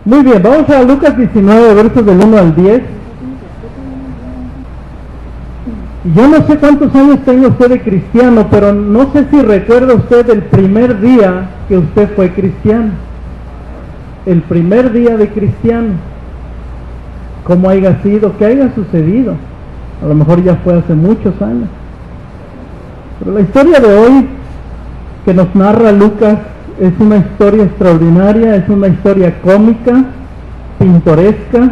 Muy bien, vamos a Lucas 19, versos del 1 al 10. Y yo no sé cuántos años tenga usted de cristiano, pero no sé si recuerda usted el primer día que usted fue cristiano. El primer día de cristiano. ¿Cómo haya sido? ¿Qué haya sucedido? A lo mejor ya fue hace muchos años. Pero la historia de hoy que nos narra Lucas es una historia extraordinaria, es una historia cómica, pintoresca,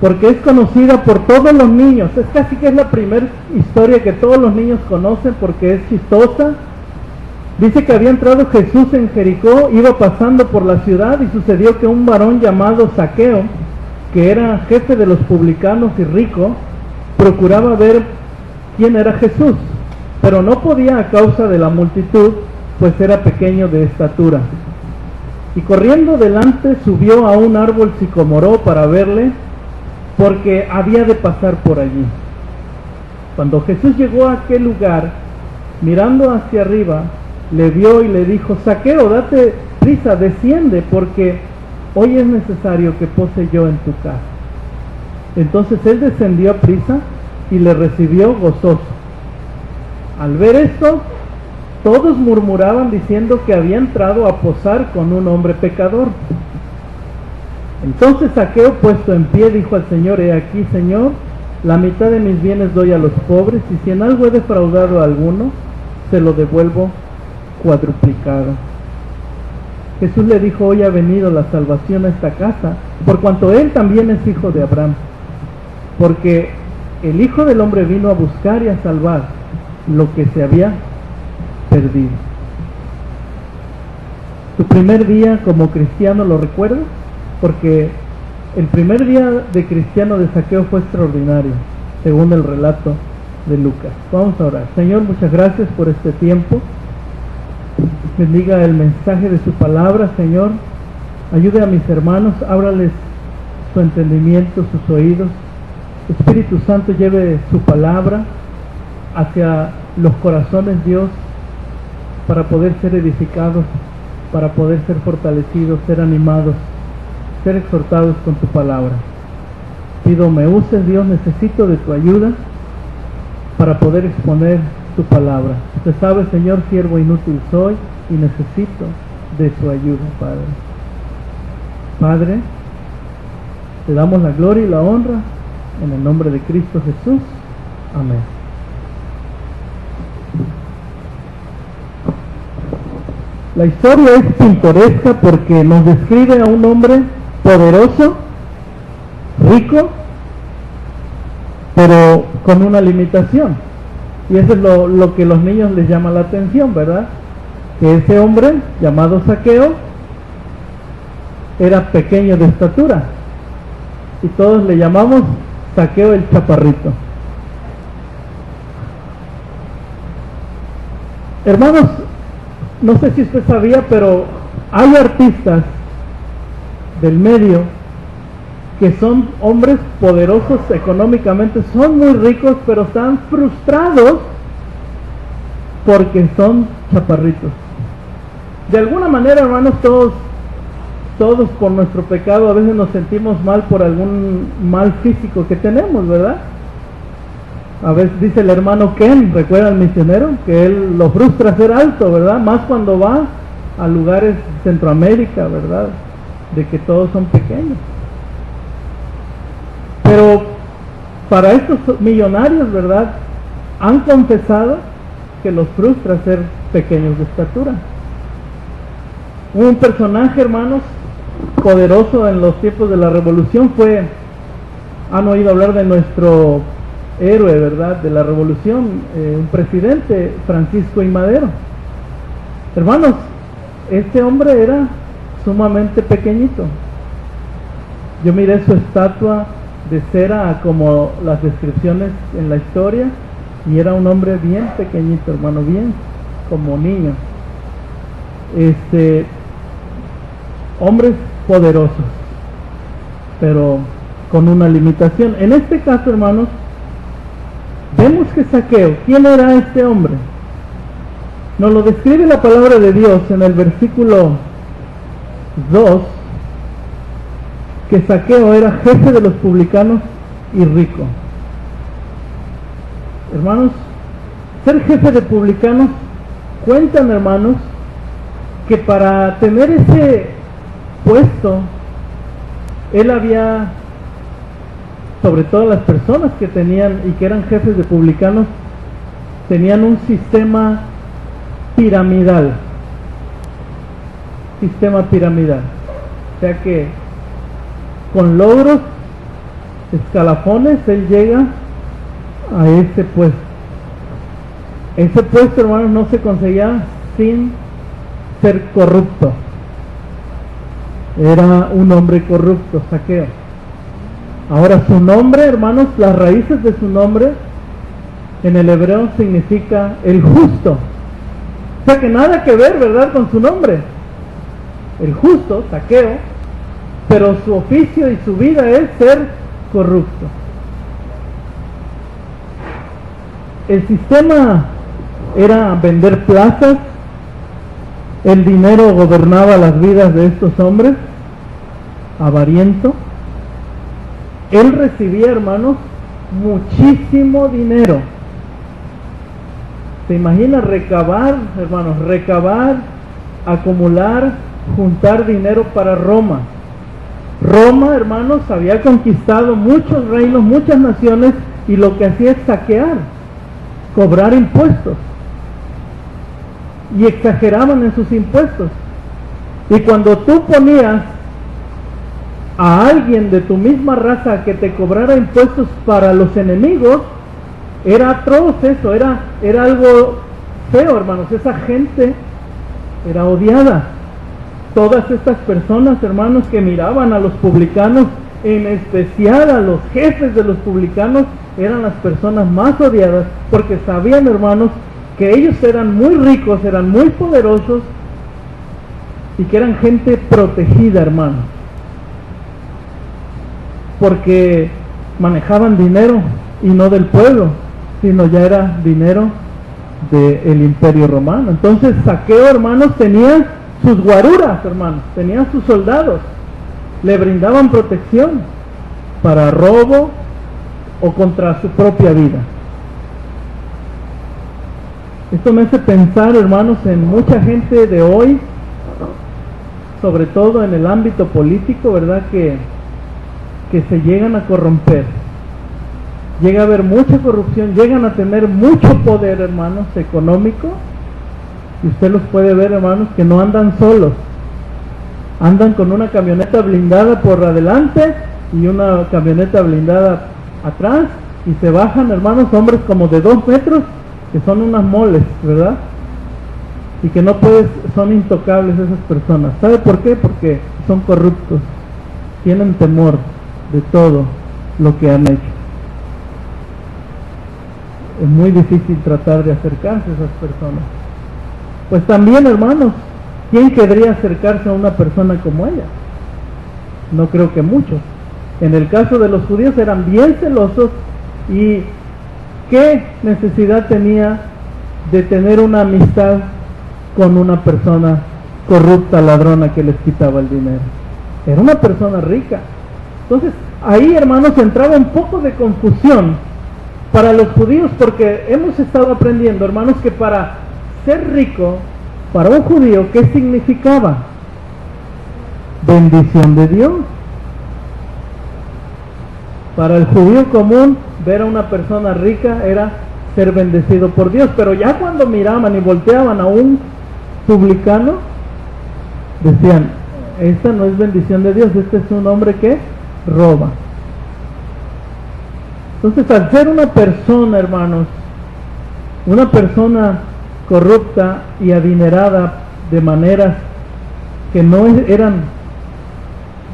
porque es conocida por todos los niños. Es casi que es la primera historia que todos los niños conocen porque es chistosa. Dice que había entrado Jesús en Jericó, iba pasando por la ciudad y sucedió que un varón llamado Zaqueo, que era jefe de los publicanos y rico, procuraba ver quién era Jesús, pero no podía a causa de la multitud, pues era pequeño de estatura. Y corriendo delante subió a un árbol sicomoró para verle, porque había de pasar por allí. Cuando Jesús llegó a aquel lugar, mirando hacia arriba, le vio y le dijo: Zaqueo, date prisa, desciende, porque hoy es necesario que pose yo en tu casa. Entonces él descendió a prisa y le recibió gozoso. Al ver esto, todos murmuraban diciendo que había entrado a posar con un hombre pecador. Entonces Zaqueo, puesto en pie, dijo al Señor: He aquí, Señor, la mitad de mis bienes doy a los pobres, y si en algo he defraudado a alguno, se lo devuelvo cuadruplicado. Jesús le dijo: Hoy ha venido la salvación a esta casa, por cuanto él también es hijo de Abraham, porque el Hijo del Hombre vino a buscar y a salvar lo que se había perdido. Tu primer día como cristiano, ¿lo recuerdas? Porque el primer día de cristiano de Zaqueo fue extraordinario, según el relato de Lucas. Vamos a orar. Señor, muchas gracias por este tiempo. Bendiga el mensaje de su palabra, Señor. Ayude a mis hermanos, ábrales su entendimiento, sus oídos. Espíritu Santo, lleve su palabra hacia los corazones, Dios, para poder ser edificados, para poder ser fortalecidos, ser animados, ser exhortados con tu palabra. Pido me uses, Dios, necesito de tu ayuda para poder exponer tu palabra. Usted sabe, Señor, siervo inútil soy y necesito de tu ayuda, Padre. Padre, te damos la gloria y la honra en el nombre de Cristo Jesús. Amén. La historia es pintoresca porque nos describe a un hombre poderoso, rico, pero con una limitación. Y eso es lo que los niños les llama la atención, ¿verdad? Que ese hombre, llamado Zaqueo, era pequeño de estatura. Y todos le llamamos Zaqueo el chaparrito. Hermanos, no sé si usted sabía, pero hay artistas del medio que son hombres poderosos económicamente, son muy ricos, pero están frustrados porque son chaparritos. De alguna manera, hermanos, todos por nuestro pecado a veces nos sentimos mal por algún mal físico que tenemos, ¿verdad? A veces dice el hermano Ken, recuerda al misionero, que él lo frustra ser alto, ¿verdad? Más cuando va a lugares de Centroamérica, ¿verdad? De que todos son pequeños. Pero para estos millonarios, ¿verdad? Han confesado que los frustra ser pequeños de estatura. Un personaje, hermanos, poderoso en los tiempos de la revolución han oído hablar de nuestro héroe, ¿verdad?, de la revolución, un presidente, Francisco I. Madero. Hermanos, este hombre era sumamente pequeñito. Yo miré su estatua de cera como las descripciones en la historia, y era un hombre bien pequeñito, hermano, bien como niño. Hombres poderosos, pero con una limitación. En este caso, hermanos, vemos que Zaqueo, ¿quién era este hombre? Nos lo describe la palabra de Dios en el versículo 2. que Zaqueo era jefe de los publicanos y rico. Hermanos, ser jefe de publicanos, cuentan hermanos, que para tener ese puesto, él había, sobre todo las personas que tenían y que eran jefes de publicanos, tenían un sistema piramidal. Sistema piramidal. O sea que con logros, escalafones, él llega a ese puesto. Ese puesto, hermanos, no se conseguía sin ser corrupto. Era un hombre corrupto, Zaqueo. Ahora su nombre, hermanos, las raíces de su nombre en el hebreo significa el justo. O sea que nada que ver, ¿verdad?, con su nombre. El justo, Zaqueo, pero su oficio y su vida es ser corrupto. El sistema era vender plazas, el dinero gobernaba las vidas de estos hombres, avariento. Él recibía, hermanos, muchísimo dinero. ¿Se imagina recabar, hermanos? Recabar, acumular, juntar dinero para Roma. Roma, hermanos, había conquistado muchos reinos, muchas naciones, y lo que hacía es saquear, cobrar impuestos. Y exageraban en sus impuestos. Y cuando tú ponías a alguien de tu misma raza que te cobrara impuestos para los enemigos, era atroz eso, era algo feo, hermanos. Esa gente era odiada. Todas estas personas, hermanos, que miraban a los publicanos, en especial a los jefes de los publicanos, eran las personas más odiadas, porque sabían, hermanos, que ellos eran muy ricos, eran muy poderosos, y que eran gente protegida, hermanos, porque manejaban dinero, y no del pueblo, sino ya era dinero del imperio romano. Entonces Zaqueo, hermanos, tenía sus guaruras, hermanos, tenía sus soldados, le brindaban protección para robo o contra su propia vida. Esto me hace pensar, hermanos, en mucha gente de hoy, sobre todo en el ámbito político, ¿verdad?, que se llegan a corromper. Llega a haber mucha corrupción, llegan a tener mucho poder, hermanos, económico, y usted los puede ver, hermanos, que no andan solos, andan con una camioneta blindada por adelante y una camioneta blindada atrás, y se bajan, hermanos, hombres como de 2 metros, que son unas moles, ¿verdad? Y que no puedes, son intocables esas personas. ¿Sabe por qué? Porque son corruptos, tienen temor de todo lo que han hecho. Es muy difícil tratar de acercarse a esas personas. Pues también, hermanos, ¿quién querría acercarse a una persona como ella? No creo que muchos. En el caso de los judíos eran bien celosos, y ¿qué necesidad tenía de tener una amistad con una persona corrupta, ladrona, que les quitaba el dinero? Era una persona rica. Entonces ahí, hermanos, entraba un poco de confusión para los judíos, porque hemos estado aprendiendo, hermanos, que para ser rico, para un judío, ¿qué significaba? Bendición de Dios. Para el judío común, ver a una persona rica era ser bendecido por Dios. Pero ya cuando miraban y volteaban a un publicano, decían, esta no es bendición de Dios, este es un hombre que roba. Entonces, al ser una persona, hermanos, una persona corrupta y adinerada de maneras que no eran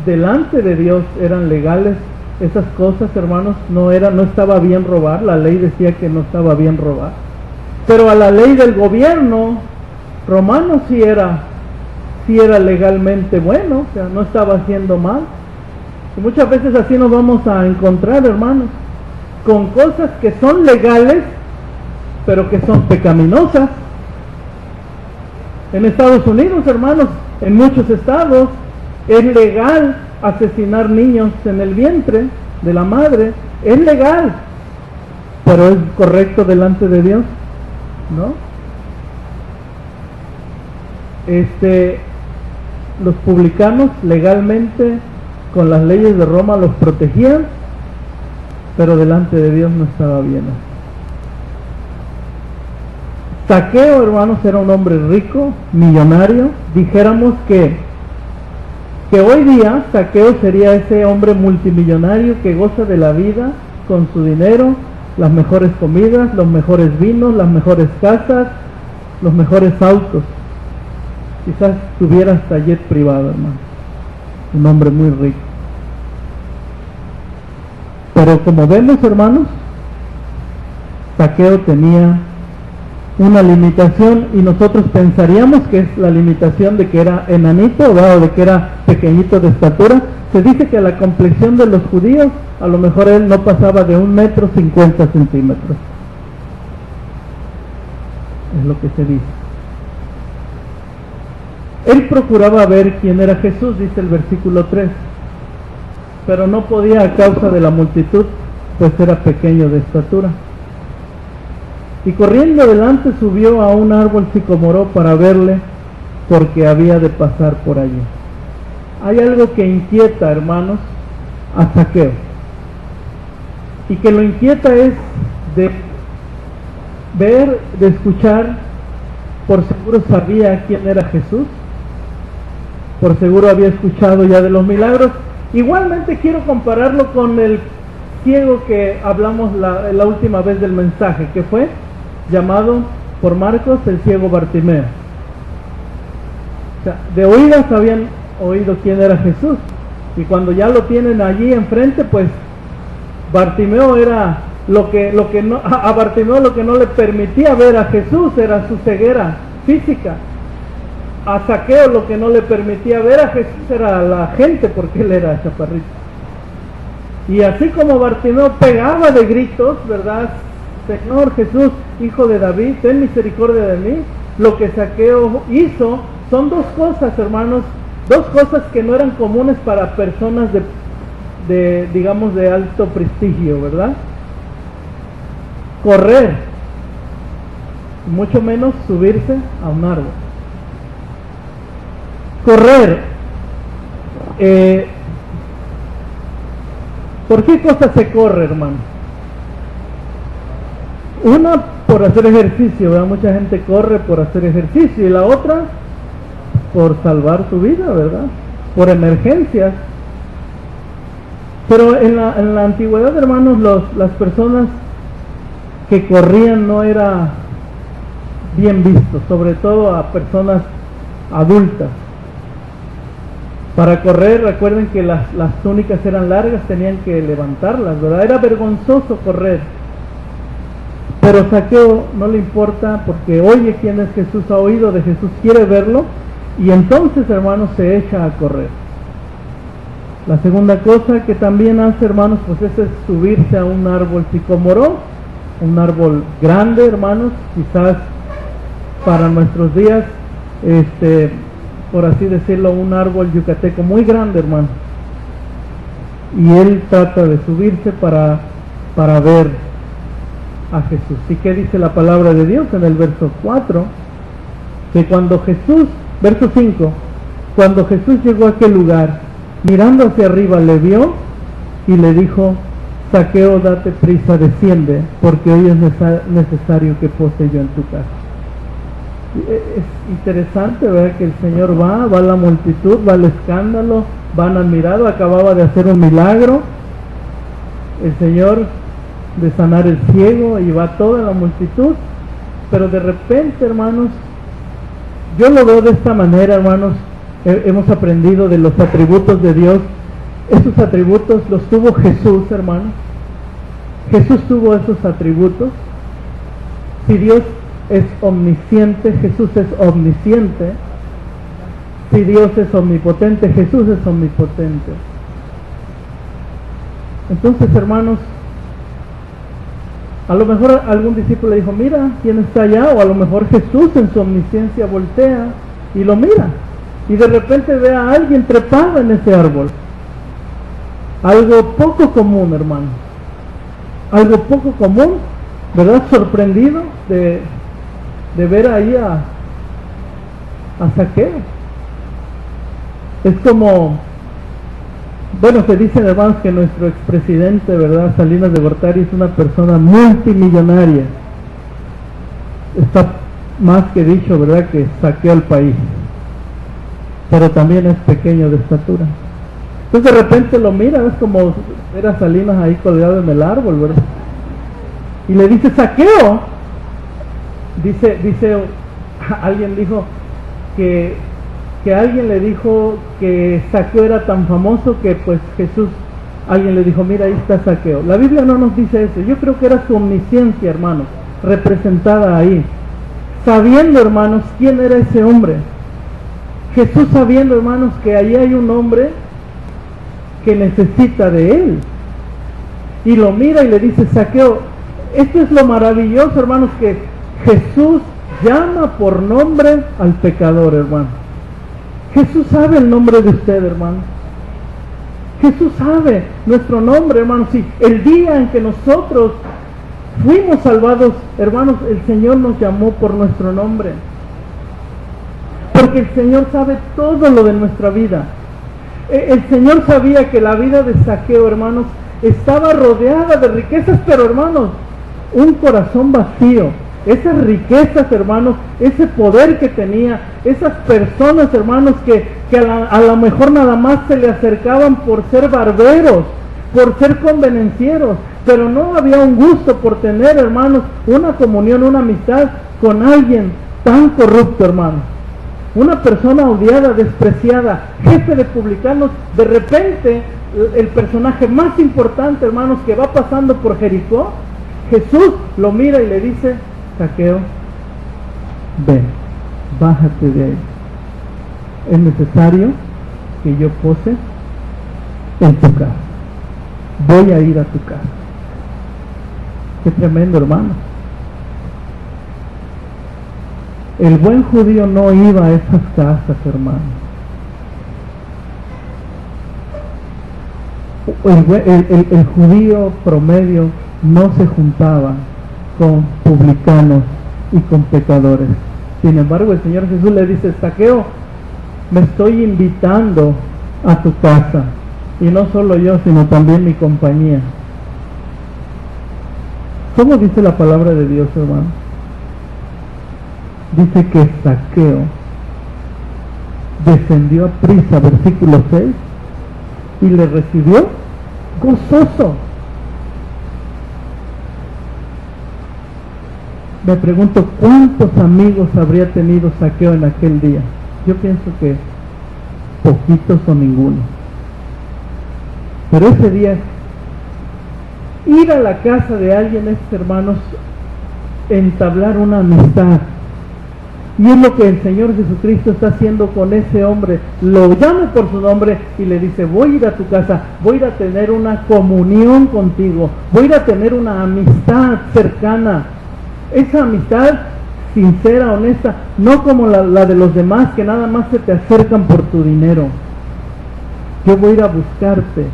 delante de Dios, eran legales, esas cosas, hermanos, no estaba bien robar. La ley decía que no estaba bien robar, pero a la ley del gobierno romano sí era legalmente bueno, o sea, no estaba haciendo mal. Y muchas veces así nos vamos a encontrar, hermanos, con cosas que son legales, pero que son pecaminosas. En Estados Unidos, hermanos, en muchos estados es legal asesinar niños en el vientre de la madre, es legal, pero es correcto delante de Dios, ¿no? Los publicanos legalmente con las leyes de Roma los protegían, pero delante de Dios no estaba bien. Zaqueo, hermanos, era un hombre rico, millonario. Dijéramos que hoy día Zaqueo sería ese hombre multimillonario que goza de la vida con su dinero, las mejores comidas, los mejores vinos, las mejores casas, los mejores autos. Quizás tuviera hasta jet privado, hermano. Un hombre muy rico. Pero como vemos, hermanos, Zaqueo tenía una limitación, y nosotros pensaríamos que es la limitación de que era enanito, o de que era pequeñito de estatura. Se dice que a la complexión de los judíos, a lo mejor él no pasaba de 1,50 m. Es lo que se dice. Él procuraba ver quién era Jesús, dice el versículo 3, pero no podía a causa de la multitud, pues era pequeño de estatura. Y corriendo adelante subió a un árbol sicomoro para verle, porque había de pasar por allí. Hay algo que inquieta, hermanos, a Zaqueo, y que lo inquieta es de ver, de escuchar. Por seguro sabía quién era Jesús, por seguro había escuchado ya de los milagros. Igualmente quiero compararlo con el ciego que hablamos la última vez del mensaje, que fue llamado por Marcos el ciego Bartimeo. O sea, de oídas habían oído quién era Jesús, y cuando ya lo tienen allí enfrente, pues Bartimeo era a Bartimeo lo que no le permitía ver a Jesús era su ceguera física. A Zaqueo lo que no le permitía ver a Jesús era la gente, porque él era chaparrito. Y así como Bartimeo pegaba de gritos, ¿verdad? Señor Jesús, hijo de David, ten misericordia de mí. Lo que Zaqueo hizo son dos cosas, hermanos, dos cosas que no eran comunes para personas digamos, de alto prestigio, ¿verdad? Correr, mucho menos subirse a un árbol. Correr. ¿Por qué cosa se corre, hermano? Una, por hacer ejercicio, ¿verdad? Mucha gente corre por hacer ejercicio, y la otra, por salvar su vida, ¿verdad? Por emergencias. Pero en la antigüedad, hermanos, las personas que corrían no era bien visto, sobre todo a personas adultas. Para correr, recuerden que las túnicas eran largas, tenían que levantarlas, ¿verdad? Era vergonzoso correr. Pero Zaqueo no le importa, porque oye quién es Jesús, ha oído de Jesús, quiere verlo, y entonces, hermanos, se echa a correr. La segunda cosa que también hace, hermanos, pues es subirse a un árbol sicomoro, un árbol grande, hermanos, quizás para nuestros días, por así decirlo, un árbol yucateco muy grande, hermano. Y él trata de subirse para ver a Jesús. ¿Y qué dice la palabra de Dios en el verso 4? Que cuando Jesús, verso 5, cuando Jesús llegó a aquel lugar, mirando hacia arriba le vio y le dijo: Zaqueo, date prisa, desciende, porque hoy es necesario que pose yo en tu casa. Es interesante, ¿verdad? Que el Señor va a la multitud, va al escándalo, van admirado, acababa de hacer un milagro, el Señor de sanar el ciego, y va toda la multitud, pero de repente, hermanos, yo lo veo de esta manera, hermanos. Hemos aprendido de los atributos de Dios. Esos atributos los tuvo Jesús, hermanos. Jesús tuvo esos atributos. Si Dios es omnisciente, Jesús es omnisciente. Si Dios es omnipotente, Jesús es omnipotente. Entonces, hermanos, a lo mejor algún discípulo le dijo: mira quién está allá, o a lo mejor Jesús en su omnisciencia voltea y lo mira, y de repente ve a alguien trepado en ese árbol. algo poco común, hermano. Algo poco común, ¿verdad? Sorprendido de ver ahí a Zaqueo. Es como, bueno, se dicen, hermanos, que nuestro expresidente, ¿verdad?, Salinas de Gortari, es una persona multimillonaria. Está más que dicho, ¿verdad?, que saqueó el país, pero también es pequeño de estatura. Entonces de repente lo mira, es como era Salinas ahí colgado en el árbol, ¿verdad? Y le dice: Zaqueo. Dice, alguien dijo que alguien le dijo que Zaqueo era tan famoso que pues Jesús, alguien le dijo: mira, ahí está Zaqueo. La Biblia no nos dice eso. Yo creo que era su omnisciencia, hermanos, representada ahí, sabiendo, hermanos, quién era ese hombre. Jesús sabiendo, hermanos, que ahí hay un hombre que necesita de él, y lo mira y le dice: Zaqueo. Esto es lo maravilloso, hermanos, que Jesús llama por nombre al pecador, hermano. Jesús sabe el nombre de usted, hermano. Jesús sabe nuestro nombre, hermanos. Sí, el día en que nosotros fuimos salvados, hermanos, el Señor nos llamó por nuestro nombre, porque el Señor sabe todo lo de nuestra vida. El Señor sabía que la vida de Zaqueo, hermanos, estaba rodeada de riquezas, pero, hermanos, un corazón vacío. Esas riquezas, hermanos, ese poder que tenía, esas personas, hermanos, que a lo mejor nada más se le acercaban por ser barberos, por ser convenencieros, pero no había un gusto por tener, hermanos, una comunión, una amistad con alguien tan corrupto, hermanos. Una persona odiada, despreciada, jefe de publicanos. De repente, el personaje más importante, hermanos, que va pasando por Jericó, Jesús lo mira y le dice: Zaqueo, ven, bájate de ahí. Es necesario que yo pose en tu casa. Voy a ir a tu casa. Qué tremendo, hermano. El buen judío no iba a esas casas, hermano. El judío promedio no se juntaba con publicanos y con pecadores. Sin embargo, el Señor Jesús le dice: Zaqueo, me estoy invitando a tu casa, y no solo yo, sino también mi compañía. ¿Cómo dice la palabra de Dios, hermano? Dice que Zaqueo descendió a prisa, versículo 6, y le recibió gozoso. Me pregunto cuántos amigos habría tenido Zaqueo en aquel día. Yo pienso que poquitos o ninguno. Pero ese día, ir a la casa de alguien es, hermanos, entablar una amistad. Y es lo que el Señor Jesucristo está haciendo con ese hombre. Lo llama por su nombre y le dice: voy a ir a tu casa, voy a ir a tener una comunión contigo, voy a ir a tener una amistad cercana. Esa amistad sincera, honesta, no como la de los demás, que nada más se te acercan por tu dinero. Yo voy a ir a buscarte,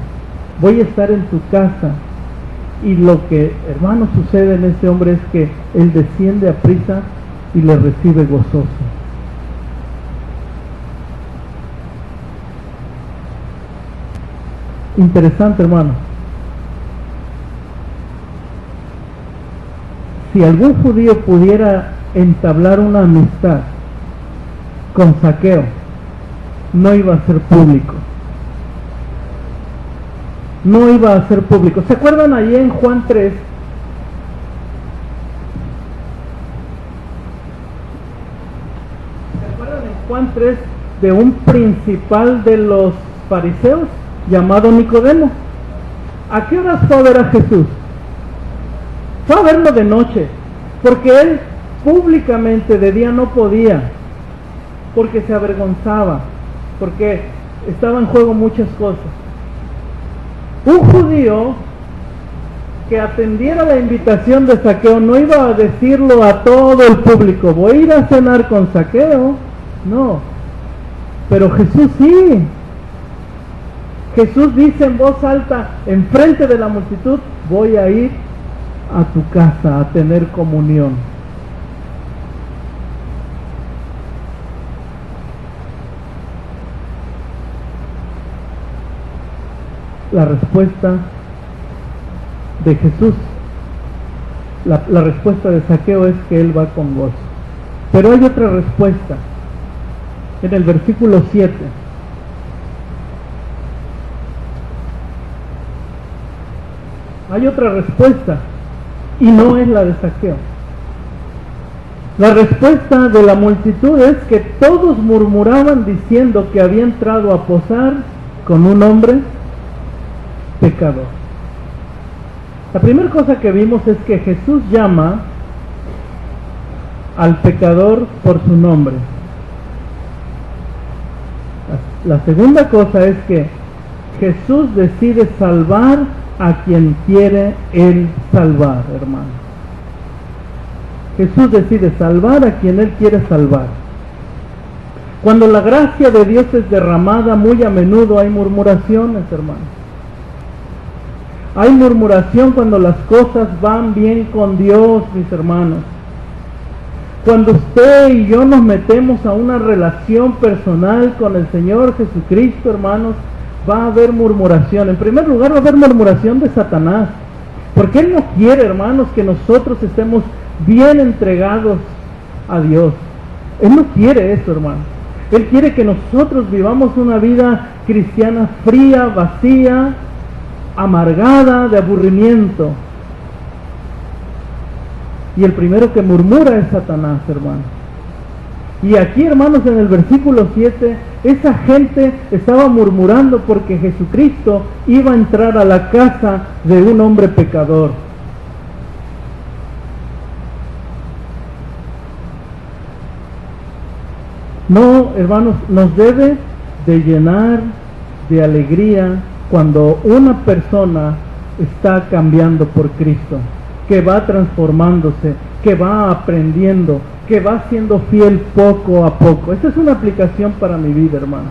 voy a estar en tu casa. Y lo que, hermano, sucede en este hombre es que él desciende a prisa y le recibe gozoso. Interesante, hermano. Si algún judío pudiera entablar una amistad con Zaqueo, no iba a ser público. No iba a ser público. ¿Se acuerdan ahí en Juan 3? ¿Se acuerdan en Juan 3 de un principal de los fariseos llamado Nicodemo? ¿A qué horas fue a ver a Jesús? Fue a verlo de noche, porque él públicamente de día no podía, porque se avergonzaba, porque estaba en juego muchas cosas. Un judío que atendiera la invitación de Zaqueo no iba a decirlo a todo el público: voy a ir a cenar con Zaqueo. No, pero Jesús sí. Jesús dice en voz alta, enfrente de la multitud, voy a ir a tu casa a tener comunión. La respuesta de Jesús, la respuesta de Zaqueo es que él va con gozo. Pero hay otra respuesta en el versículo 7. Hay otra respuesta y no es la de Zaqueo. La respuesta de la multitud es que todos murmuraban diciendo que había entrado a posar con un hombre pecador. La primera cosa que vimos es que Jesús llama al pecador por su nombre. La segunda cosa es que Jesús decide salvar a quien quiere Él salvar, hermano. Jesús decide salvar a quien Él quiere salvar. Cuando la gracia de Dios es derramada, muy a menudo hay murmuraciones, hermano. Hay murmuración cuando las cosas van bien con Dios, mis hermanos. Cuando usted y yo nos metemos a una relación personal con el Señor Jesucristo, hermanos, va a haber murmuración. En primer lugar, va a haber murmuración de Satanás. Porque Él no quiere, hermanos, que nosotros estemos bien entregados a Dios. Él no quiere eso, hermano. Él quiere que nosotros vivamos una vida cristiana fría, vacía, amargada, de aburrimiento. Y el primero que murmura es Satanás, hermano. Y aquí, hermanos, en el versículo 7, esa gente estaba murmurando porque Jesucristo iba a entrar a la casa de un hombre pecador. No, hermanos, nos debe de llenar de alegría cuando una persona está cambiando por Cristo, que va transformándose, que va aprendiendo, que va siendo fiel poco a poco. Esta es una aplicación para mi vida, hermano.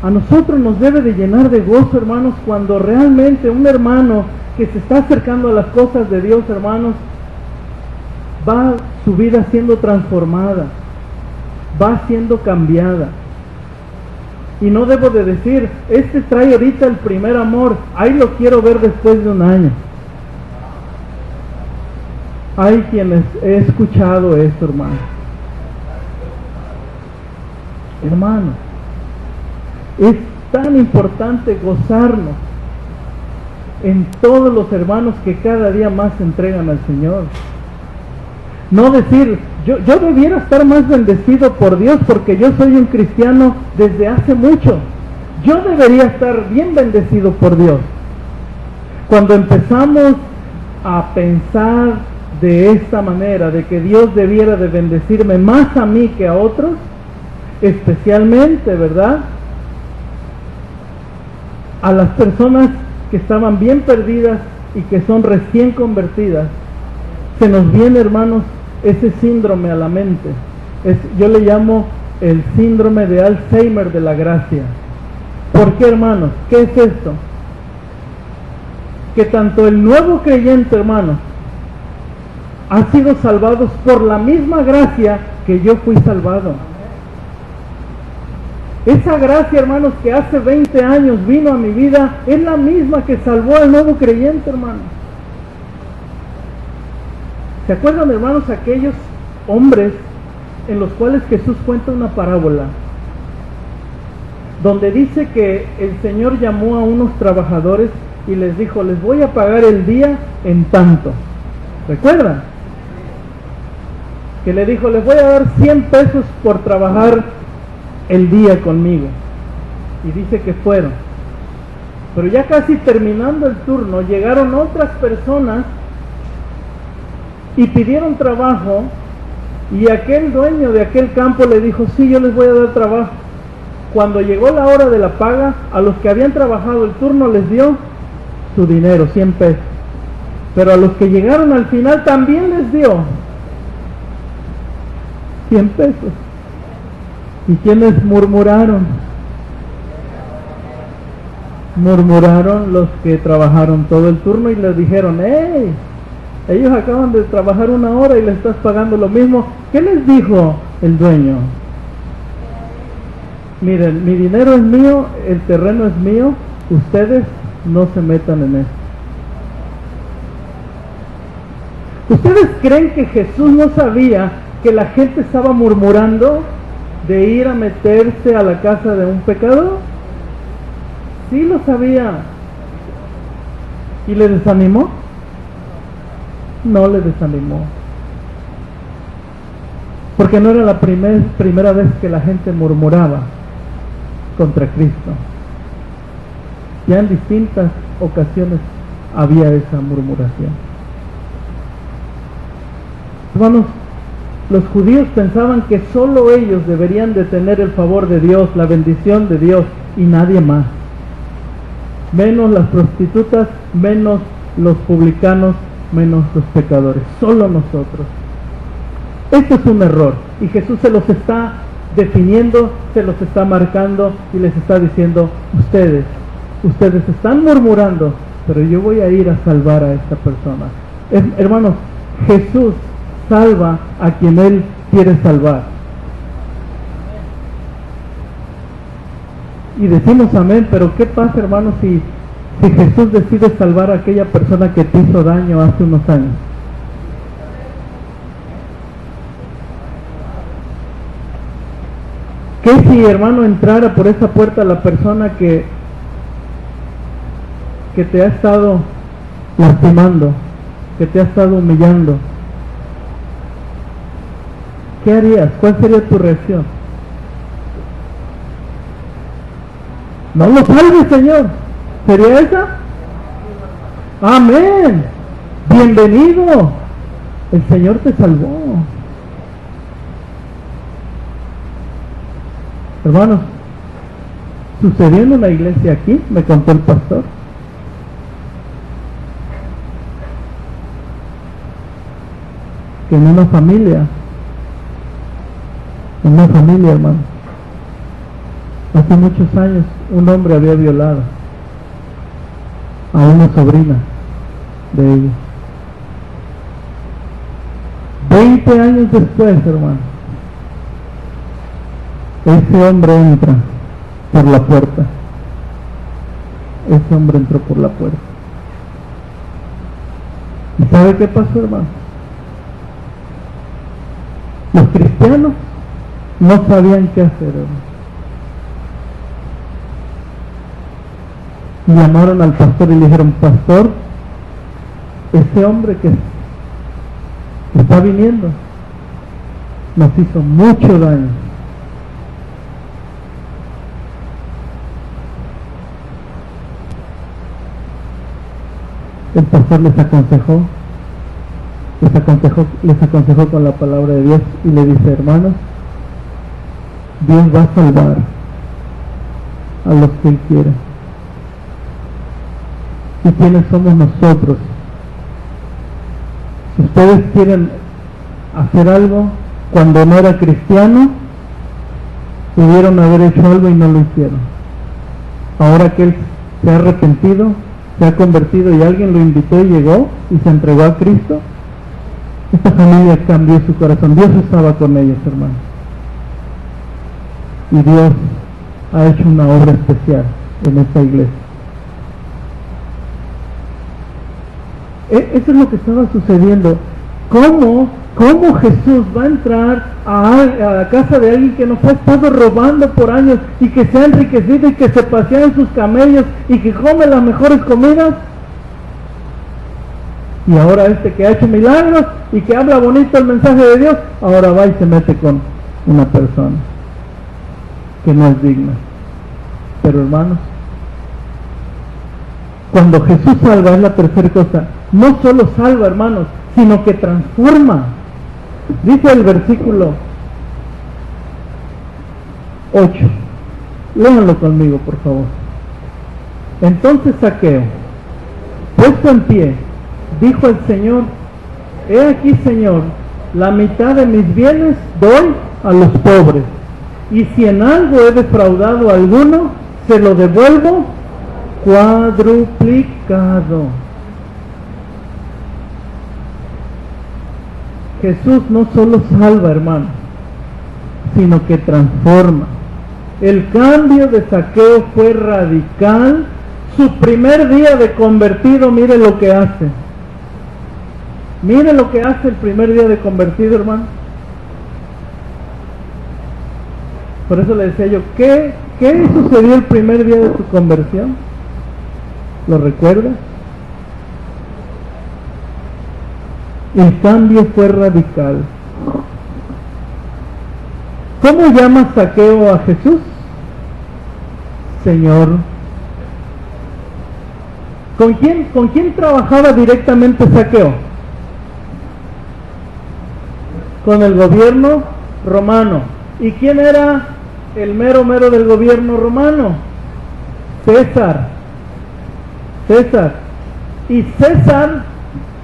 A nosotros nos debe de llenar de gozo, hermanos, cuando realmente un hermano que se está acercando a las cosas de Dios, hermanos, va su vida siendo transformada, va siendo cambiada. Y no debo de decir, este trae ahorita el primer amor, ahí lo quiero ver después de un año. Hay quienes he escuchado esto, hermano. Hermano, es tan importante gozarnos en todos los hermanos que cada día más se entregan al Señor. No decir, yo debiera estar más bendecido por Dios porque yo soy un cristiano desde hace mucho. Yo debería estar bien bendecido por Dios. Cuando empezamos a pensar de esta manera, de que Dios debiera de bendecirme más a mí que a otros, especialmente, ¿verdad?, a las personas que estaban bien perdidas y que son recién convertidas, se nos viene, hermanos, ese síndrome a la mente. Yo le llamo el síndrome de Alzheimer de la gracia. ¿Por qué, hermanos? ¿Qué es esto? Que tanto el nuevo creyente, hermanos, han sido salvados por la misma gracia que yo fui salvado. Esa gracia, hermanos, que hace 20 años vino a mi vida, es la misma que salvó al nuevo creyente, hermanos. ¿Se acuerdan, hermanos, aquellos hombres en los cuales Jesús cuenta una parábola? Donde dice que el Señor llamó a unos trabajadores y les dijo, les voy a pagar el día en tanto. ¿Recuerdan? Que le dijo, les voy a dar 100 pesos por trabajar el día conmigo. Y dice que fueron. Pero ya casi terminando el turno, llegaron otras personas y pidieron trabajo, y aquel dueño de aquel campo le dijo, sí, yo les voy a dar trabajo. Cuando llegó la hora de la paga, a los que habían trabajado el turno les dio su dinero, 100 pesos. Pero a los que llegaron al final también les dio 100 pesos. ¿Y quienes murmuraron? Murmuraron los que trabajaron todo el turno y les dijeron: ¡hey! Ellos acaban de trabajar 1 hora y le estás pagando lo mismo. ¿Qué les dijo el dueño? Miren, mi dinero es mío, el terreno es mío, ustedes no se metan en esto. ¿Ustedes creen que Jesús no sabía que la gente estaba murmurando de ir a meterse a la casa de un pecador? Sí lo sabía. ¿Y le desanimó? No le desanimó. Porque no era la primera vez que la gente murmuraba contra Cristo. Ya en distintas ocasiones había esa murmuración. Hermanos, los judíos pensaban que solo ellos deberían de tener el favor de Dios, la bendición de Dios, y nadie más. Menos las prostitutas, menos los publicanos, menos los pecadores. Solo nosotros. Esto es un error. Y Jesús se los está definiendo, se los está marcando y les está diciendo: ustedes están murmurando, pero yo voy a ir a salvar a esta persona. Hermanos, Jesús salva a quien Él quiere salvar. Y decimos amén, pero ¿qué pasa, hermanos, si Jesús decide salvar a aquella persona que te hizo daño hace unos años? ¿Qué si, hermano, entrara por esa puerta la persona que te ha estado lastimando, que te ha estado humillando? ¿Qué harías? ¿Cuál sería tu reacción? No lo salves, Señor. ¿Sería esa? Amén. Bienvenido. El Señor te salvó. Hermanos, sucedió en una iglesia aquí, me contó el pastor. Que en una familia, hermano, hace muchos años un hombre había violado a una sobrina de ella. 20 años después, hermano, ese hombre entra por la puerta. Ese hombre entró por la puerta. ¿Y sabe qué pasó, hermano? Los cristianos no sabían qué hacer, hermano. Y llamaron al pastor y le dijeron: pastor, ese hombre que está viniendo nos hizo mucho daño. El pastor les aconsejó con la palabra de Dios y le dice: hermanos, Dios va a salvar a los que Él quiere. ¿Y quiénes somos nosotros? Si ustedes quieren hacer algo cuando no era cristiano, pudieron haber hecho algo y no lo hicieron. Ahora que él se ha arrepentido, se ha convertido y alguien lo invitó y llegó y se entregó a Cristo, esta familia cambió su corazón. Dios estaba con ellos, hermanos. Y Dios ha hecho una obra especial en esta iglesia. Eso es lo que estaba sucediendo. ¿Cómo Jesús va a entrar a la casa de alguien que nos ha estado robando por años y que se ha enriquecido y que se pasea en sus camellos y que come las mejores comidas? Y ahora que ha hecho milagros y que habla bonito el mensaje de Dios, ahora va y se mete con una persona que no es digna. Pero, hermanos, cuando Jesús salva, es la tercera cosa. No solo salva, hermanos, sino que transforma. Dice el versículo 8. Léanlo conmigo, por favor. Entonces Zaqueo, puesto en pie, dijo al Señor: he aquí, Señor, la mitad de mis bienes doy a los pobres, y si en algo he defraudado a alguno, se lo devuelvo cuadruplicado. Jesús no solo salva, hermanos, sino que transforma. El cambio de Zaqueo fue radical. Su primer día de convertido, mire lo que hace. Mire lo que hace el primer día de convertido, hermano. Por eso le decía yo, ¿qué sucedió el primer día de tu conversión? ¿Lo recuerdas? El cambio fue radical. ¿Cómo llama Zaqueo a Jesús? Señor. ¿Con quién trabajaba directamente Zaqueo? Con el gobierno romano. ¿Y quién era el mero del gobierno romano? César. Y César,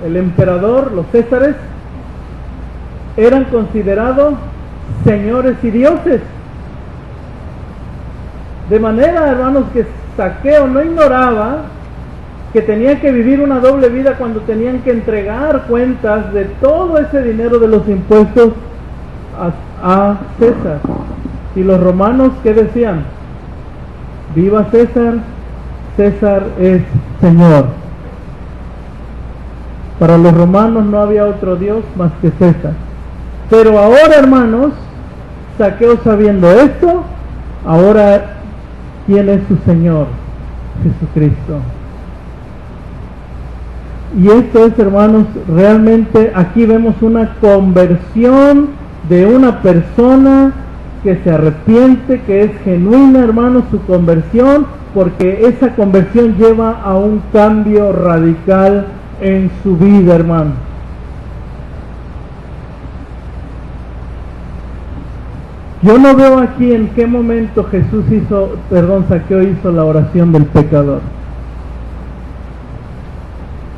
el emperador, los césares, eran considerados señores y dioses. De manera, hermanos, que Zaqueo no ignoraba que tenía que vivir una doble vida cuando tenían que entregar cuentas de todo ese dinero de los impuestos a César. Y los romanos, ¿qué decían? Viva César, César es Señor. Para los romanos no había otro Dios más que César. Pero ahora, hermanos, Zaqueo, sabiendo esto, ahora, ¿quién es su Señor? Jesucristo. Y esto es, hermanos, realmente aquí vemos una conversión de una persona que se arrepiente, que es genuina, hermanos, su conversión, porque esa conversión lleva a un cambio radical en su vida, hermano. Yo no veo aquí en qué momento Zaqueo hizo la oración del pecador.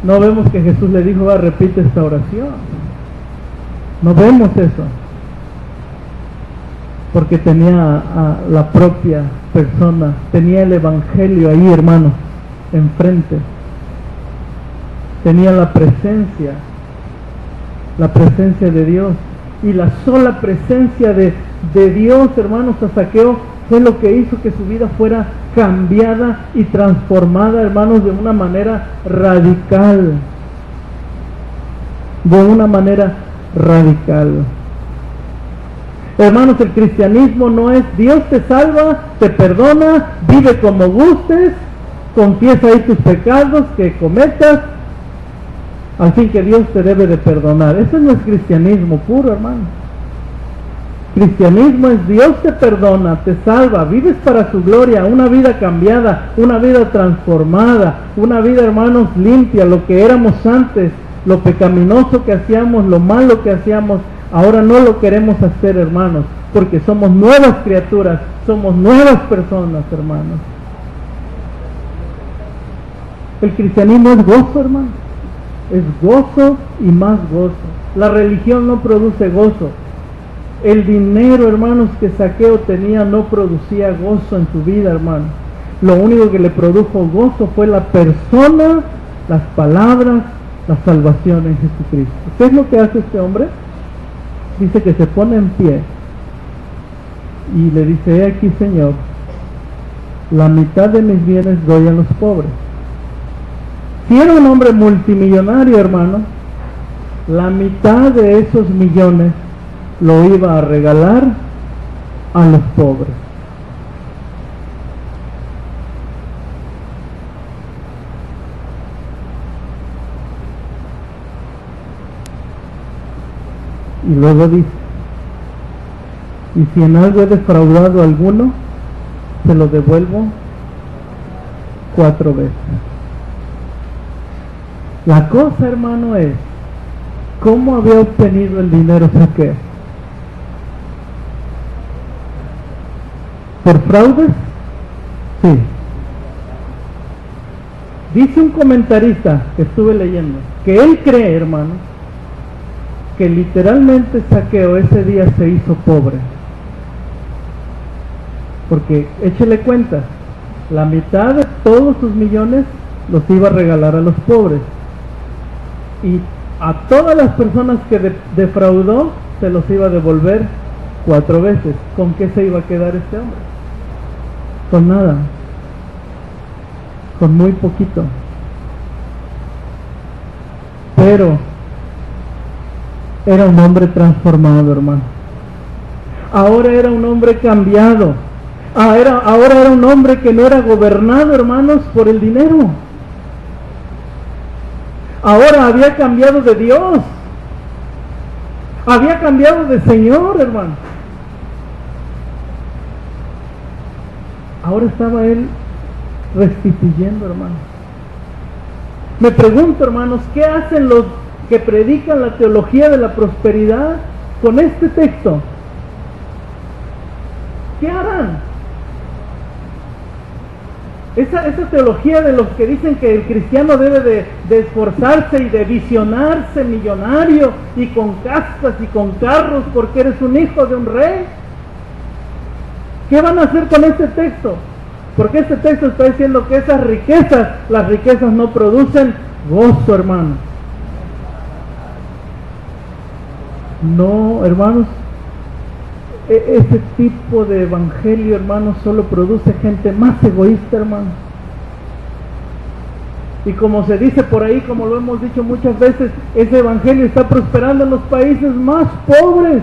No vemos que Jesús le dijo, repite esta oración. No vemos eso. Porque tenía a la propia persona, tenía el evangelio ahí, hermanos, enfrente. Tenía la presencia de Dios. Y la sola presencia de Dios, hermanos, a Zaqueo fue lo que hizo que su vida fuera cambiada y transformada, hermanos, de una manera radical. De una manera radical. Hermanos, el cristianismo no es Dios te salva, te perdona, vive como gustes, confiesa ahí tus pecados que cometas, al fin que Dios te debe de perdonar. Eso no es cristianismo puro, hermano. Cristianismo es Dios te perdona, te salva, vives para su gloria, una vida cambiada, una vida transformada, una vida, hermanos, limpia, lo que éramos antes, lo pecaminoso que hacíamos, lo malo que hacíamos, ahora no lo queremos hacer, hermanos, porque somos nuevas criaturas, somos nuevas personas, hermanos. El cristianismo es gozo, hermano, es gozo y más gozo. La religión no produce gozo. El dinero, hermanos, que Zaqueo tenía no producía gozo en su vida, hermano. Lo único que le produjo gozo fue la persona, las palabras, la salvación en Jesucristo. ¿Qué es lo que hace este hombre? Dice que se pone en pie y le dice, he aquí, Señor, la mitad de mis bienes doy a los pobres. Si era un hombre multimillonario, hermano, la mitad de esos millones lo iba a regalar a los pobres. Y luego dice, y si en algo he defraudado a alguno, se lo devuelvo 4 veces. La cosa, hermano, es, ¿cómo había obtenido el dinero Zaqueo? ¿Por fraudes? Sí. Dice un comentarista que estuve leyendo, que él cree, hermano, que literalmente Zaqueo ese día se hizo pobre. Porque échele cuenta, La mitad de todos sus millones los iba a regalar a los pobres. Y a todas las personas que defraudó se los iba a devolver 4 veces. ¿Con qué se iba a quedar este hombre? Con nada. Con muy poquito. Pero era un hombre transformado, hermano. Ahora era un hombre cambiado. Ahora era un hombre que no era gobernado, hermanos, por el dinero. Ahora había cambiado de Dios. Había cambiado de Señor, hermano. Ahora estaba él restituyendo, hermano. Me pregunto, hermanos, ¿qué hacen los que predican la teología de la prosperidad con este texto? ¿Qué harán? Esa teología de los que dicen que el cristiano debe de esforzarse y de visionarse millonario y con casas y con carros porque eres un hijo de un rey. ¿Qué van a hacer con este texto? Porque este texto está diciendo que esas riquezas, las riquezas no producen gozo, hermano. No, hermanos, ese tipo de evangelio, hermanos, solo produce gente más egoísta, hermano. Y como se dice por ahí, como lo hemos dicho muchas veces, ese evangelio está prosperando en los países más pobres.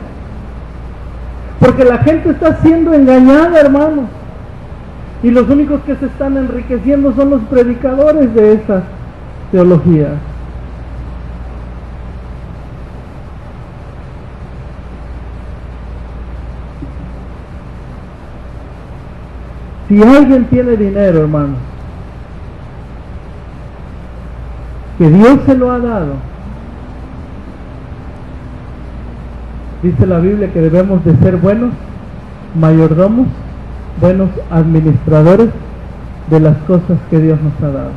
Porque la gente está siendo engañada, hermanos. Y los únicos que se están enriqueciendo son los predicadores de esas teologías. Si alguien tiene dinero, hermanos, que Dios se lo ha dado, dice la Biblia que debemos de ser buenos mayordomos, buenos administradores de las cosas que Dios nos ha dado.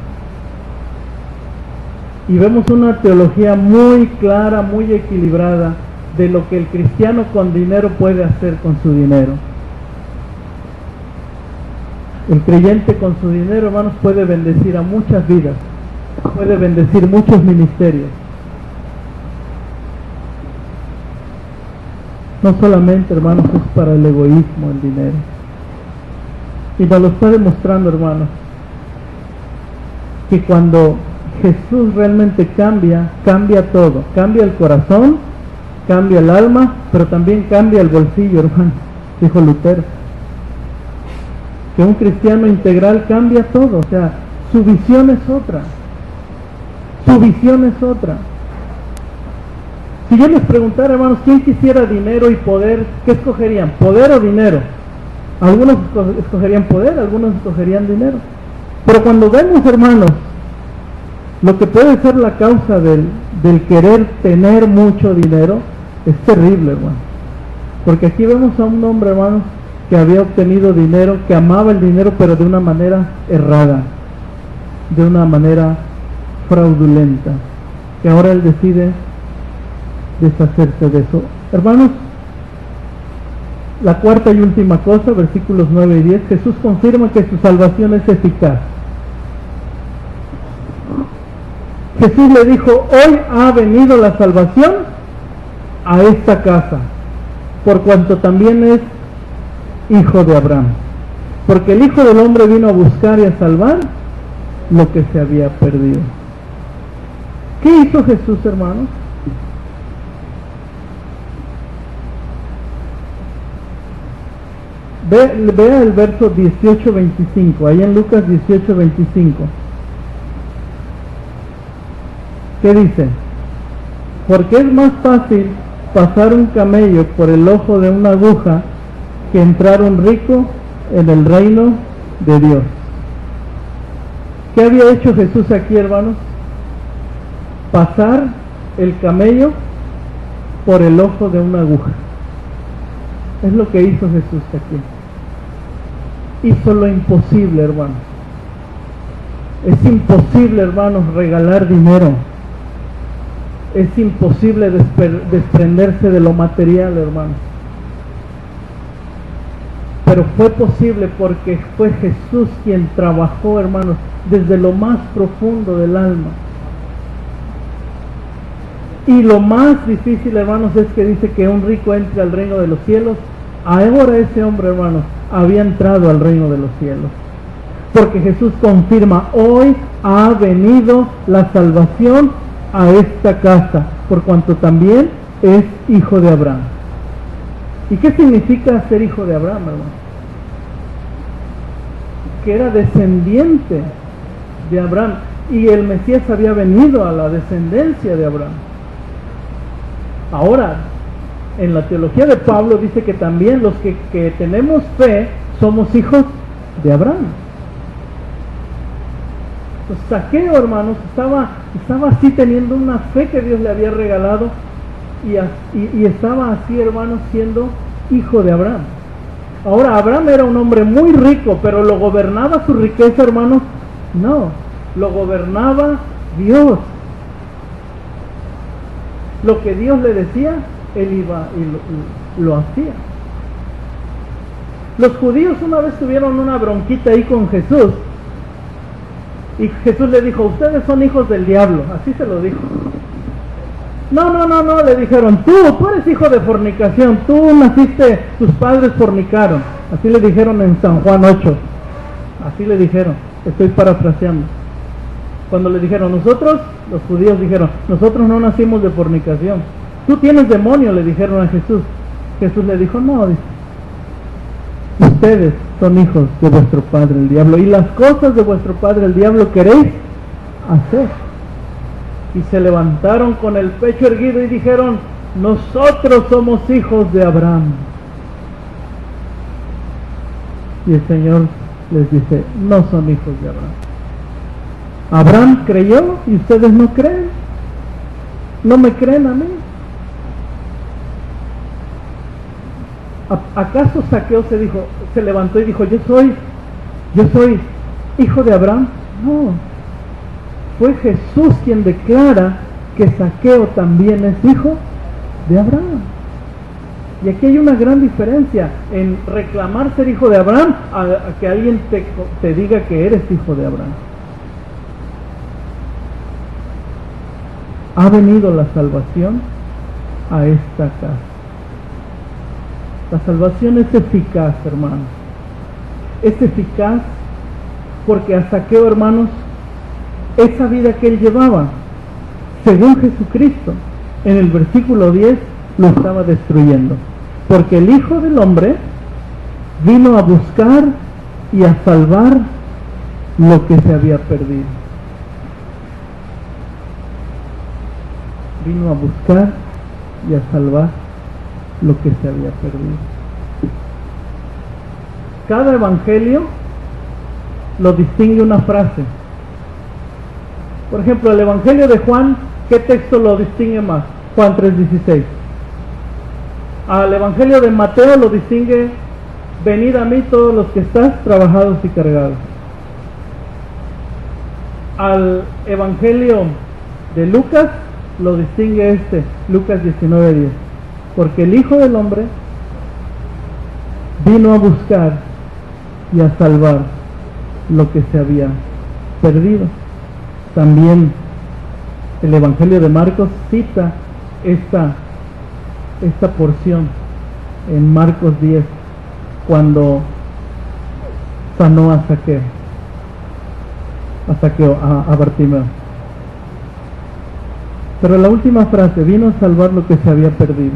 Y vemos una teología muy clara, muy equilibrada de lo que el cristiano con dinero puede hacer con su dinero. El creyente con su dinero, hermanos, puede bendecir a muchas vidas, puede bendecir muchos ministerios. No solamente, hermanos, es para el egoísmo el dinero. Y nos lo está demostrando, hermanos, que cuando Jesús realmente cambia todo. Cambia el corazón, cambia el alma, pero también cambia el bolsillo, hermano, dijo Lutero. Que un cristiano integral cambia todo, o sea, su visión es otra. Su visión es otra. Si yo les preguntara, hermanos, ¿quién quisiera dinero y poder? ¿Qué escogerían? ¿Poder o dinero? Algunos escogerían poder, algunos escogerían dinero. Pero cuando vemos, hermanos, lo que puede ser la causa del querer tener mucho dinero, es terrible, hermano. Porque aquí vemos a un hombre, hermanos, que había obtenido dinero, que amaba el dinero, pero de una manera errada, de una manera fraudulenta, que ahora él decide deshacerse de eso. Hermanos, la cuarta y última cosa, versículos 9 y 10, Jesús confirma que su salvación es eficaz. Jesús le dijo: hoy ha venido la salvación a esta casa, por cuanto también es hijo de Abraham, porque el Hijo del Hombre vino a buscar y a salvar lo que se había perdido. ¿Qué hizo Jesús, hermanos? Vea el verso 18-25, ahí en Lucas 18-25. ¿Qué dice? Porque es más fácil pasar un camello por el ojo de una aguja que entrar un rico en el reino de Dios. ¿Qué había hecho Jesús aquí, hermanos? Pasar el camello por el ojo de una aguja. Es lo que hizo Jesús aquí. Hizo lo imposible, hermanos. Es imposible, hermanos, regalar dinero. Es imposible desprenderse de lo material, hermanos. pero fue posible porque fue Jesús quien trabajó, hermanos, desde lo más profundo del alma. Y lo más difícil, hermanos, es que dice que un rico entre al reino de los cielos. Ahora ese hombre, hermanos, había entrado al reino de los cielos, porque Jesús confirma: hoy ha venido la salvación a esta casa, por cuanto también es hijo de Abraham. ¿Y qué significa ser hijo de Abraham, hermano? Que era descendiente de Abraham, y el Mesías había venido a la descendencia de Abraham. Ahora, en la teología de Pablo dice que también los que tenemos fe somos hijos de Abraham. Entonces, Zaqueo, hermanos, estaba así teniendo una fe que Dios le había regalado, y estaba así, hermanos, siendo hijo de Abraham. Ahora, Abraham era un hombre muy rico, pero ¿lo gobernaba su riqueza, hermanos? No, lo gobernaba Dios. Lo que Dios le decía, él iba y lo hacía. Los judíos una vez tuvieron una bronquita ahí con Jesús, y Jesús le dijo: ustedes son hijos del diablo, así se lo dijo. No, le dijeron: tú eres hijo de fornicación, tú naciste, tus padres fornicaron. Así le dijeron en San Juan 8, así le dijeron, estoy parafraseando. Cuando le dijeron, nosotros, los judíos dijeron: nosotros no nacimos de fornicación, tú tienes demonio, le dijeron a Jesús. Jesús le dijo: no, dice, ustedes son hijos de vuestro padre el diablo, y las cosas de vuestro padre el diablo queréis hacer. Y se levantaron con el pecho erguido y dijeron: nosotros somos hijos de Abraham. Y el Señor les dice: no son hijos de Abraham. Abraham creyó y ustedes no creen. No me creen a mí. ¿Acaso Zaqueo se levantó y dijo: yo soy hijo de Abraham? No, fue Jesús quien declara que Zaqueo también es hijo de Abraham. Y aquí hay una gran diferencia en reclamar ser hijo de Abraham a que alguien te diga que eres hijo de Abraham. Ha venido la salvación a esta casa. La salvación es eficaz, hermanos. Es eficaz porque a Zaqueo, hermanos, esa vida que él llevaba, según Jesucristo, en el versículo 10, lo estaba destruyendo. Porque el Hijo del Hombre vino a buscar y a salvar lo que se había perdido. Vino a buscar y a salvar lo que se había perdido. Cada evangelio lo distingue una frase. Por ejemplo, el evangelio de Juan, ¿qué texto lo distingue más? Juan 3:16. Al evangelio de Mateo lo distingue: venid a mí todos los que estáis trabajados y cargados. Al evangelio de Lucas lo distingue Lucas 19:10. Porque el Hijo del Hombre vino a buscar y a salvar lo que se había perdido. También el Evangelio de Marcos cita esta porción en Marcos 10, cuando sanó a Zaqueo, a Bartimeo. Pero la última frase: vino a salvar lo que se había perdido.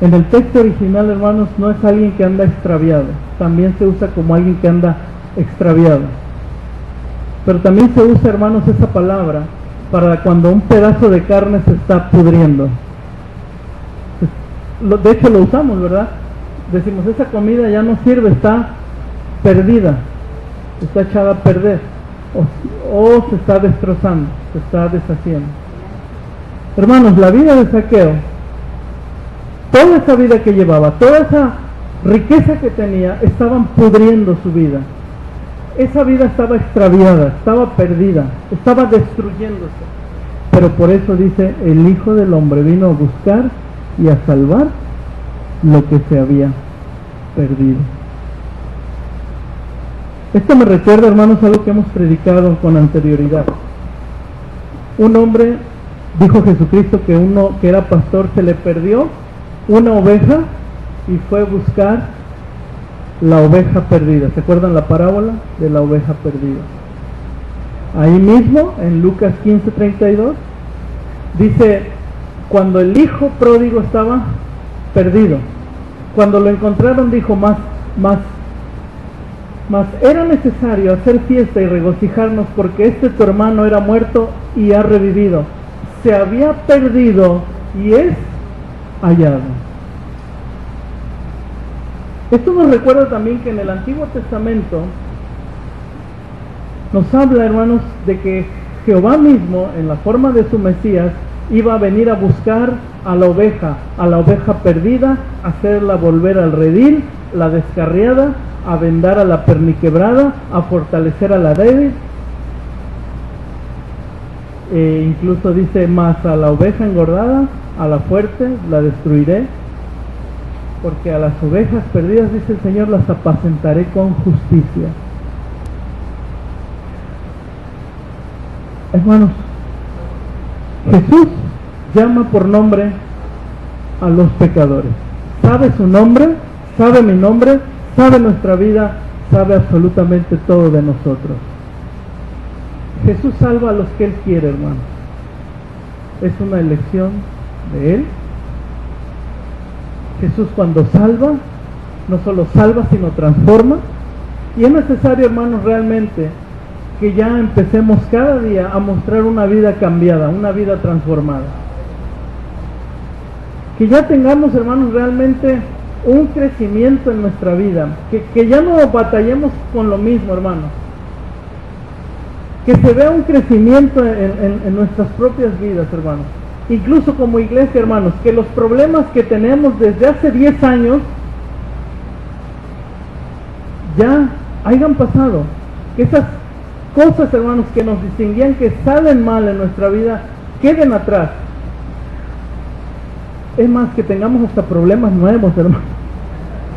En el texto original, hermanos, no es alguien que anda extraviado. También se usa como alguien que anda extraviado. Pero también se usa, hermanos, esa palabra para cuando un pedazo de carne se está pudriendo. De hecho lo usamos, ¿verdad? Decimos: esa comida ya no sirve, está perdida, está echada a perder, o se está destrozando, se está deshaciendo. Hermanos, la vida de Zaqueo, toda esa vida que llevaba, toda esa riqueza que tenía, estaban pudriendo su vida. Esa vida estaba extraviada, estaba perdida, estaba destruyéndose. Pero por eso dice: el Hijo del Hombre vino a buscar y a salvar lo que se había perdido. Esto me recuerda, hermanos, algo que hemos predicado con anterioridad. Un hombre, dijo Jesucristo, que uno que era pastor se le perdió una oveja y fue a buscar la oveja perdida. ¿Se acuerdan la parábola de la oveja perdida? Ahí mismo, en Lucas 15:32, dice, cuando el hijo pródigo estaba perdido, cuando lo encontraron, dijo, mas era necesario hacer fiesta y regocijarnos, porque tu hermano era muerto y ha revivido, se había perdido y es hallado. Esto nos recuerda también que en el Antiguo Testamento nos habla, hermanos, de que Jehová mismo, en la forma de su Mesías, iba a venir a buscar a la oveja perdida, hacerla volver al redil, la descarriada, a vendar a la perniquebrada, a fortalecer a la débil. Incluso dice, más a la oveja engordada, a la fuerte, la destruiré, porque a las ovejas perdidas, dice el Señor, las apacentaré con justicia. Hermanos, Jesús llama por nombre a los pecadores. Sabe su nombre, sabe mi nombre, sabe nuestra vida, sabe absolutamente todo de nosotros. Jesús salva a los que Él quiere, hermanos. Es una elección de Él. Jesús, cuando salva, no solo salva, sino transforma. Y es necesario, hermanos, realmente que ya empecemos cada día a mostrar una vida cambiada, una vida transformada. Que ya tengamos, hermanos, realmente un crecimiento en nuestra vida, que ya no batallemos con lo mismo, hermanos. Que se vea un crecimiento en nuestras propias vidas, hermanos. Incluso como iglesia, hermanos, que los problemas que tenemos desde hace 10 años ya hayan pasado. Que esas cosas, hermanos, que nos distinguían, que salen mal en nuestra vida, queden atrás. Es más, que tengamos hasta problemas nuevos, hermanos,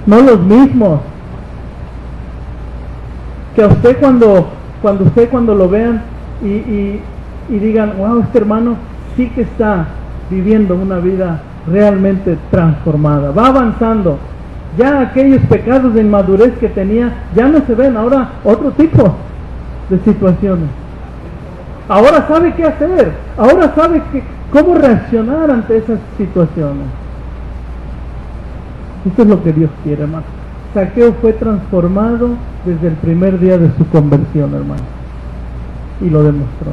no los mismos. Que a usted cuando lo vean y digan, wow, este hermano sí que está viviendo una vida realmente transformada, va avanzando. Ya aquellos pecados de inmadurez que tenía ya no se ven, ahora otro tipo de situaciones. Ahora sabe qué hacer, ahora sabe cómo reaccionar ante esas situaciones. Esto es lo que Dios quiere, hermano. Zaqueo fue transformado desde el primer día de su conversión, hermano, y lo demostró.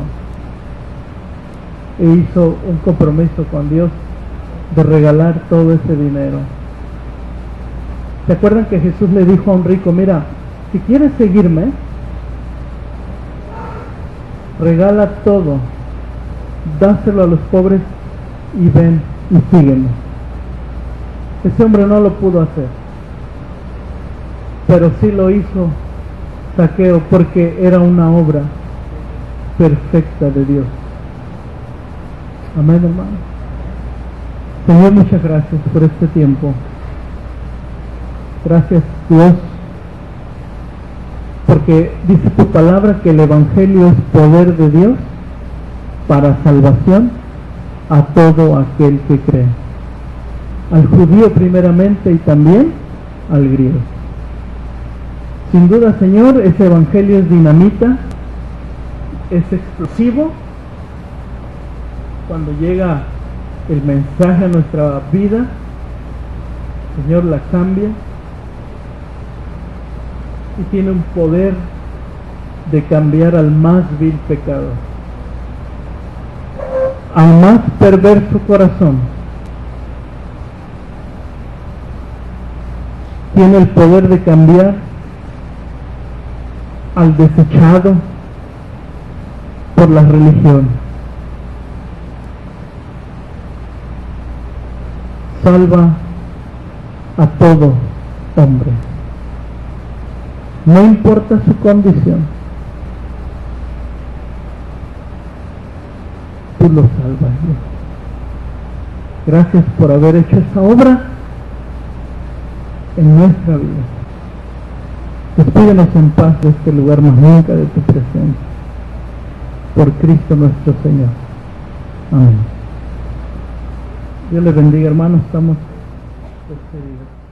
E hizo un compromiso con Dios de regalar todo ese dinero. ¿Se acuerdan que Jesús le dijo a un rico, mira, si quieres seguirme, regala todo, dáselo a los pobres y ven y sígueme? Ese hombre no lo pudo hacer, pero sí lo hizo Zaqueo, porque era una obra perfecta de Dios. Amén, hermano. Señor, muchas gracias por este tiempo. Gracias, Dios, porque dice tu palabra que el Evangelio es poder de Dios para salvación a todo aquel que cree, al judío primeramente y también al griego. Sin duda, Señor, ese Evangelio es dinamita, es explosivo. Cuando llega el mensaje a nuestra vida, Señor, la cambia y tiene un poder de cambiar al más vil pecador, al más perverso corazón. Tiene el poder de cambiar al desechado por las religiones. Salva a todo hombre, no importa su condición. Tú lo salvas, Dios. Gracias por haber hecho esa obra en nuestra vida. Despídenos en paz de este lugar, más nunca de tu presencia. Por Cristo nuestro Señor. Amén. Dios les bendiga, hermanos. Estamos despedidos.